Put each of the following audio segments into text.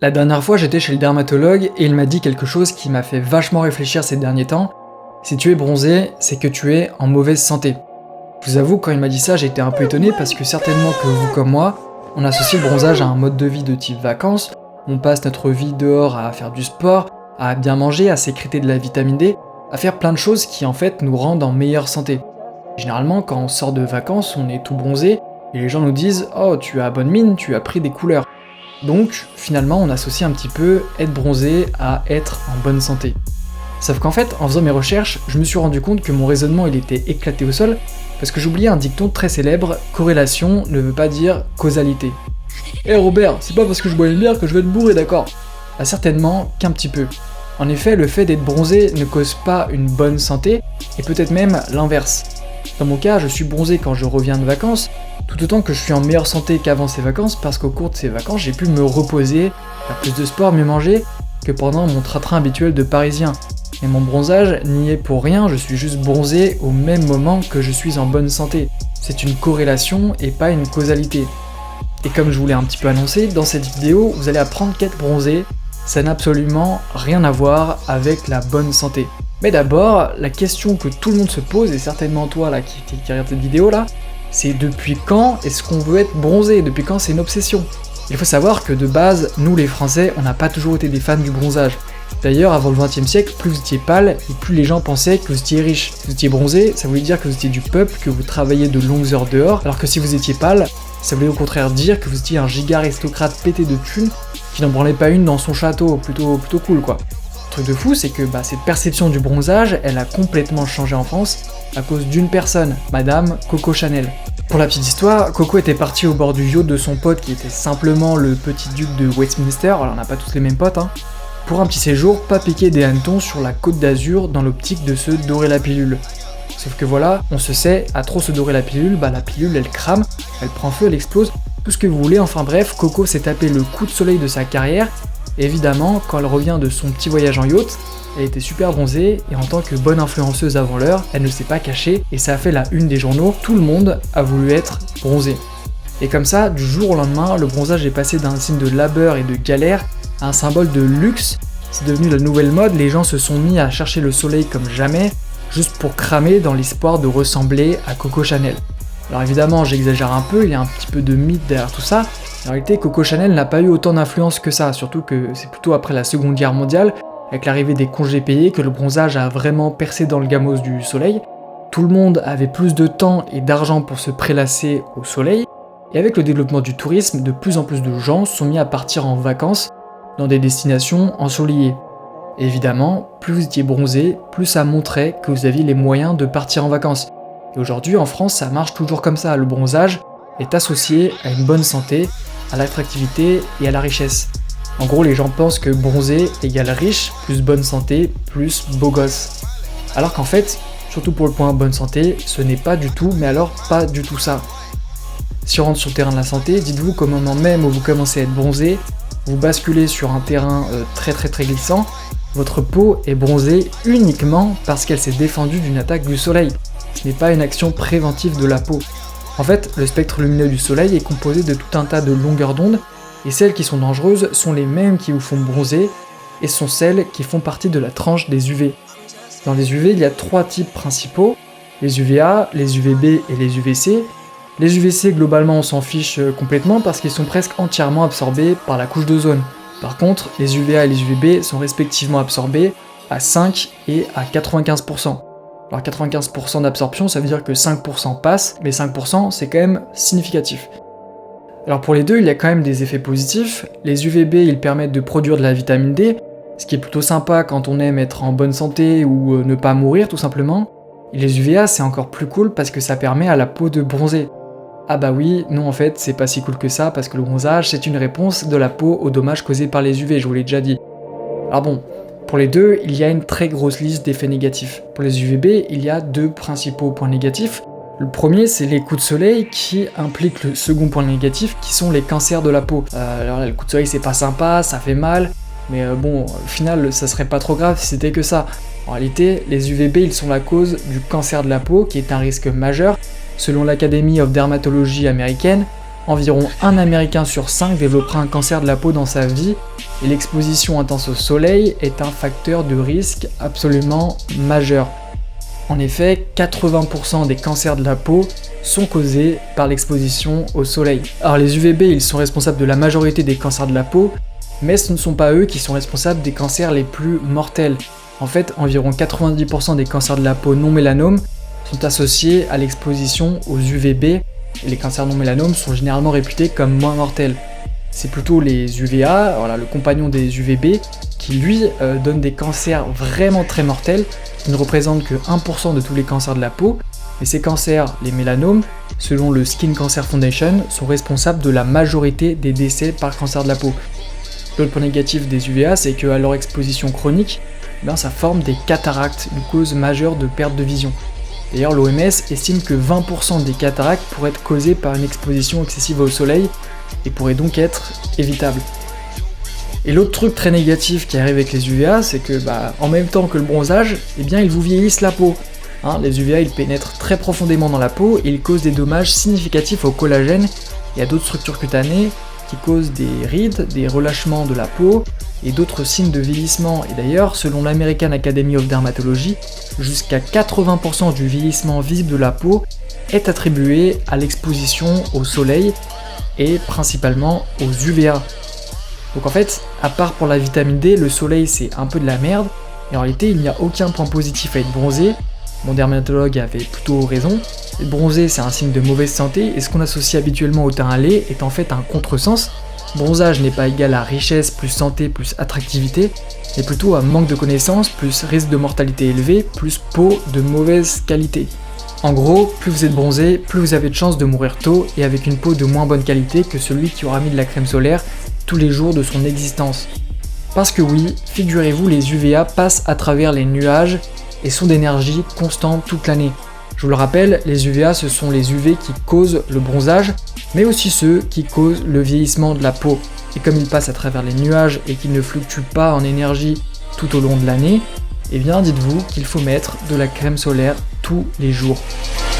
La dernière fois, j'étais chez le dermatologue et il m'a dit quelque chose qui m'a fait vachement réfléchir ces derniers temps. Si tu es bronzé, c'est que tu es en mauvaise santé. Je vous avoue, quand il m'a dit ça, j'ai été un peu étonné parce que certainement que vous comme moi, on associe le bronzage à un mode de vie de type vacances. On passe notre vie dehors à faire du sport, à bien manger, à sécréter de la vitamine D, à faire plein de choses qui en fait nous rendent en meilleure santé. Généralement, quand on sort de vacances, on est tout bronzé et les gens nous disent « Oh, tu as bonne mine, tu as pris des couleurs ». Donc, finalement, on associe un petit peu être bronzé à être en bonne santé. Sauf qu'en fait, en faisant mes recherches, je me suis rendu compte que mon raisonnement il était éclaté au sol, parce que j'oubliais un dicton très célèbre, corrélation ne veut pas dire causalité. Eh Robert, c'est pas parce que je bois une bière que je vais être bourré, d'accord? Ah, certainement qu'un petit peu. En effet, le fait d'être bronzé ne cause pas une bonne santé, et peut-être même l'inverse. Dans mon cas, je suis bronzé quand je reviens de vacances, tout autant que je suis en meilleure santé qu'avant ces vacances, parce qu'au cours de ces vacances, j'ai pu me reposer, faire plus de sport, mieux manger, que pendant mon train-train habituel de parisien. Et mon bronzage n'y est pour rien, je suis juste bronzé au même moment que je suis en bonne santé. C'est une corrélation et pas une causalité. Et comme je vous l'ai un petit peu annoncé, dans cette vidéo, vous allez apprendre qu'être bronzé, ça n'a absolument rien à voir avec la bonne santé. Mais d'abord, la question que tout le monde se pose, et certainement toi là qui regarde cette vidéo là, c'est depuis quand est-ce qu'on veut être bronzé? Depuis quand c'est une obsession? Il faut savoir que de base, nous les Français, on n'a pas toujours été des fans du bronzage. D'ailleurs, avant le XXe siècle, plus vous étiez pâle, et plus les gens pensaient que vous étiez riche. Si vous étiez bronzé, ça voulait dire que vous étiez du peuple, que vous travailliez de longues heures dehors, alors que si vous étiez pâle, ça voulait au contraire dire que vous étiez un giga aristocrate pété de thunes, qui n'en branlait pas une dans son château, plutôt cool quoi. Le truc de fou, c'est que cette perception du bronzage, elle a complètement changé en France, à cause d'une personne, Madame Coco Chanel. Pour la petite histoire, Coco était partie au bord du yacht de son pote qui était simplement le petit duc de Westminster, alors on n'a pas tous les mêmes potes, pour un petit séjour, pas piquer des hannetons sur la côte d'Azur dans l'optique de se dorer la pilule. Sauf que voilà, on se sait, à trop se dorer la pilule elle crame, elle prend feu, elle explose, tout ce que vous voulez, enfin bref, Coco s'est tapé le coup de soleil de sa carrière, et évidemment, quand elle revient de son petit voyage en yacht, elle était super bronzée, et en tant que bonne influenceuse avant l'heure, elle ne s'est pas cachée, et ça a fait la une des journaux, tout le monde a voulu être bronzé. Et comme ça, du jour au lendemain, le bronzage est passé d'un signe de labeur et de galère à un symbole de luxe, c'est devenu la nouvelle mode, les gens se sont mis à chercher le soleil comme jamais, juste pour cramer dans l'espoir de ressembler à Coco Chanel. Alors évidemment, j'exagère un peu, il y a un petit peu de mythe derrière tout ça. En réalité, Coco Chanel n'a pas eu autant d'influence que ça, surtout que c'est plutôt après la Seconde Guerre mondiale, avec l'arrivée des congés payés, que le bronzage a vraiment percé dans le gamos du soleil. Tout le monde avait plus de temps et d'argent pour se prélasser au soleil, et avec le développement du tourisme, de plus en plus de gens sont mis à partir en vacances dans des destinations ensoleillées. Et évidemment, plus vous étiez bronzé, plus ça montrait que vous aviez les moyens de partir en vacances. Et aujourd'hui, en France, ça marche toujours comme ça, le bronzage est associé à une bonne santé, à l'attractivité et à la richesse. En gros, les gens pensent que bronzé égale riche, plus bonne santé, plus beau gosse. Alors qu'en fait, surtout pour le point bonne santé, ce n'est pas du tout, mais alors pas du tout ça. Si on rentre sur le terrain de la santé, dites-vous qu'au moment même où vous commencez à être bronzé, vous basculez sur un terrain très glissant, votre peau est bronzée uniquement parce qu'elle s'est défendue d'une attaque du soleil. Ce n'est pas une action préventive de la peau. En fait, le spectre lumineux du soleil est composé de tout un tas de longueurs d'onde, et celles qui sont dangereuses sont les mêmes qui vous font bronzer, et sont celles qui font partie de la tranche des UV. Dans les UV, il y a 3 types principaux, les UVA, les UVB et les UVC. Les UVC, globalement, on s'en fiche complètement parce qu'ils sont presque entièrement absorbés par la couche d'ozone. Par contre, les UVA et les UVB sont respectivement absorbés à 5 et à 95%. Alors 95% d'absorption, ça veut dire que 5% passe, mais 5% c'est quand même significatif. Alors pour les deux, il y a quand même des effets positifs. Les UVB, ils permettent de produire de la vitamine D, ce qui est plutôt sympa quand on aime être en bonne santé ou ne pas mourir tout simplement. Et les UVA, c'est encore plus cool parce que ça permet à la peau de bronzer. Ah bah oui, non en fait, c'est pas si cool que ça parce que le bronzage, c'est une réponse de la peau aux dommages causés par les UV, je vous l'ai déjà dit. Alors bon, pour les deux, il y a une très grosse liste d'effets négatifs. Pour les UVB, il y a 2 principaux points négatifs. Le premier, c'est les coups de soleil qui impliquent le second point négatif, qui sont les cancers de la peau. Alors là, le coup de soleil, c'est pas sympa, ça fait mal, mais bon, au final, ça serait pas trop grave si c'était que ça. En réalité, les UVB, ils sont la cause du cancer de la peau, qui est un risque majeur. Selon l'Academy of Dermatology américaine, environ 1 Américain sur 5 développera un cancer de la peau dans sa vie, et l'exposition intense au soleil est un facteur de risque absolument majeur. En effet, 80% des cancers de la peau sont causés par l'exposition au soleil. Alors les UVB, ils sont responsables de la majorité des cancers de la peau, mais ce ne sont pas eux qui sont responsables des cancers les plus mortels. En fait, environ 90% des cancers de la peau non mélanome sont associés à l'exposition aux UVB, et les cancers non mélanomes sont généralement réputés comme moins mortels. C'est plutôt les UVA, voilà, le compagnon des UVB, qui lui donne des cancers vraiment très mortels, qui ne représentent que 1% de tous les cancers de la peau, et ces cancers, les mélanomes, selon le Skin Cancer Foundation, sont responsables de la majorité des décès par cancer de la peau. L'autre point négatif des UVA, c'est qu'à leur exposition chronique, ça forme des cataractes, une cause majeure de perte de vision. D'ailleurs, l'OMS estime que 20% des cataractes pourraient être causées par une exposition excessive au soleil et pourraient donc être évitables. Et l'autre truc très négatif qui arrive avec les UVA, c'est que en même temps que le bronzage, ils vous vieillissent la peau. Les UVA, ils pénètrent très profondément dans la peau et ils causent des dommages significatifs au collagène et à d'autres structures cutanées qui causent des rides, des relâchements de la peau et d'autres signes de vieillissement. Et d'ailleurs, selon l'American Academy of Dermatology, jusqu'à 80% du vieillissement visible de la peau est attribué à l'exposition au soleil et principalement aux UVA. Donc en fait, à part pour la vitamine D, le soleil c'est un peu de la merde, et en réalité il n'y a aucun point positif à être bronzé. Mon dermatologue avait plutôt raison. Être bronzé c'est un signe de mauvaise santé, et ce qu'on associe habituellement au teint laid est en fait un contresens. Bronzage n'est pas égal à richesse plus santé plus attractivité, mais plutôt à manque de connaissances plus risque de mortalité élevé plus peau de mauvaise qualité. En gros, plus vous êtes bronzé, plus vous avez de chances de mourir tôt et avec une peau de moins bonne qualité que celui qui aura mis de la crème solaire tous les jours de son existence. Parce que oui, figurez-vous, les UVA passent à travers les nuages et sont d'énergie constante toute l'année. Je vous le rappelle, les UVA ce sont les UV qui causent le bronzage, mais aussi ceux qui causent le vieillissement de la peau. Et comme ils passent à travers les nuages et qu'ils ne fluctuent pas en énergie tout au long de l'année, dites-vous qu'il faut mettre de la crème solaire tous les jours.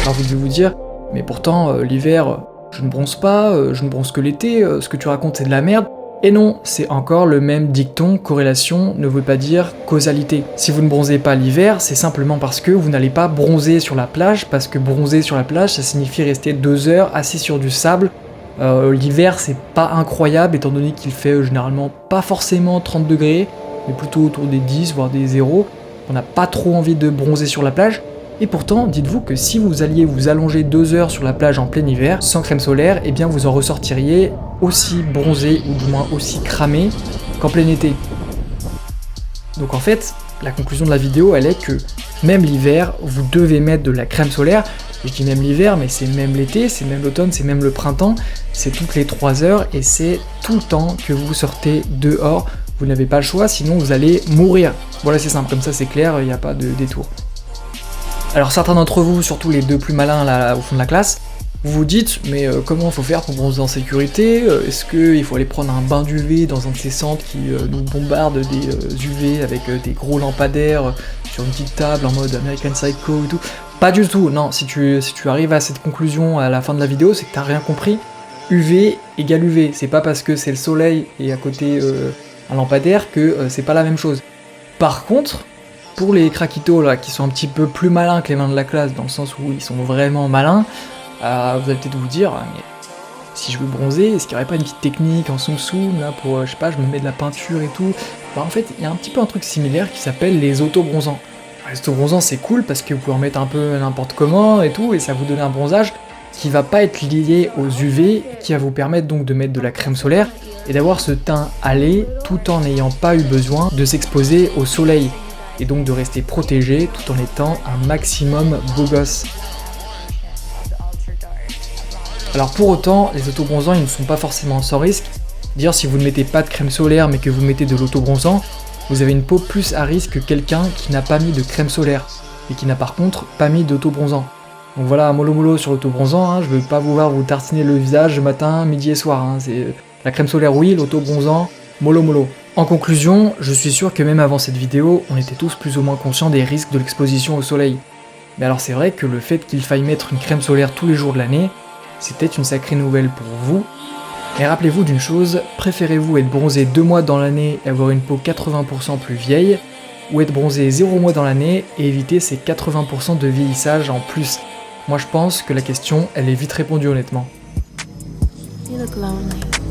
Alors vous devez vous dire, mais pourtant l'hiver, je ne bronze pas, je ne bronze que l'été, ce que tu racontes c'est de la merde. Et non, c'est encore le même dicton, corrélation ne veut pas dire causalité. Si vous ne bronzez pas l'hiver, c'est simplement parce que vous n'allez pas bronzer sur la plage, parce que bronzer sur la plage, ça signifie rester 2 heures assis sur du sable. L'hiver, c'est pas incroyable, étant donné qu'il fait généralement pas forcément 30 degrés, mais plutôt autour des 10, voire des 0. On n'a pas trop envie de bronzer sur la plage. Et pourtant, dites-vous que si vous alliez vous allonger 2 heures sur la plage en plein hiver, sans crème solaire, vous en ressortiriez aussi bronzé, ou du moins aussi cramé, qu'en plein été. Donc en fait, la conclusion de la vidéo, elle est que même l'hiver, vous devez mettre de la crème solaire. Je dis même l'hiver, mais c'est même l'été, c'est même l'automne, c'est même le printemps, c'est toutes les 3 heures, et c'est tout le temps que vous sortez dehors. Vous n'avez pas le choix, sinon vous allez mourir. Voilà, c'est simple, comme ça c'est clair, il n'y a pas de détour. Alors certains d'entre vous, surtout les 2 plus malins là au fond de la classe, vous vous dites, mais comment il faut faire pour bronzer en sécurité? Est-ce qu'il faut aller prendre un bain d'UV dans un de ces centres qui nous bombardent des UV avec des gros lampadaires sur une petite table en mode American Psycho et tout? Pas du tout, non, si tu arrives à cette conclusion à la fin de la vidéo, c'est que t'as rien compris. UV égale UV, c'est pas parce que c'est le soleil et à côté un lampadaire que c'est pas la même chose. Par contre, pour les craquitos là, qui sont un petit peu plus malins que les mains de la classe, dans le sens où ils sont vraiment malins, vous allez peut-être vous dire, mais si je veux bronzer, est-ce qu'il n'y aurait pas une petite technique en Samsung là pour, je sais pas, je me mets de la peinture et tout? En fait, il y a un petit peu un truc similaire qui s'appelle les auto-bronzants. Les auto-bronzants c'est cool parce que vous pouvez en mettre un peu n'importe comment et tout, et ça vous donne un bronzage qui va pas être lié aux UV, qui va vous permettre donc de mettre de la crème solaire et d'avoir ce teint hâlé tout en n'ayant pas eu besoin de s'exposer au soleil, et donc de rester protégé tout en étant un maximum beau gosse. Alors pour autant, les autobronzants ils ne sont pas forcément sans risque. Dire si vous ne mettez pas de crème solaire mais que vous mettez de l'autobronzant, vous avez une peau plus à risque que quelqu'un qui n'a pas mis de crème solaire et qui n'a par contre pas mis d'autobronzant. Donc voilà, mollo mollo sur l'autobronzant, je veux pas vous voir vous tartiner le visage matin, midi et soir. C'est la crème solaire oui, l'autobronzant, mollo mollo. En conclusion, je suis sûr que même avant cette vidéo, on était tous plus ou moins conscients des risques de l'exposition au soleil. Mais alors c'est vrai que le fait qu'il faille mettre une crème solaire tous les jours de l'année, c'était une sacrée nouvelle pour vous. Mais rappelez-vous d'une chose, préférez-vous être bronzé 2 mois dans l'année et avoir une peau 80% plus vieille, ou être bronzé 0 mois dans l'année et éviter ces 80% de vieillissage en plus? Moi je pense que la question, elle est vite répondue honnêtement. You look lonely.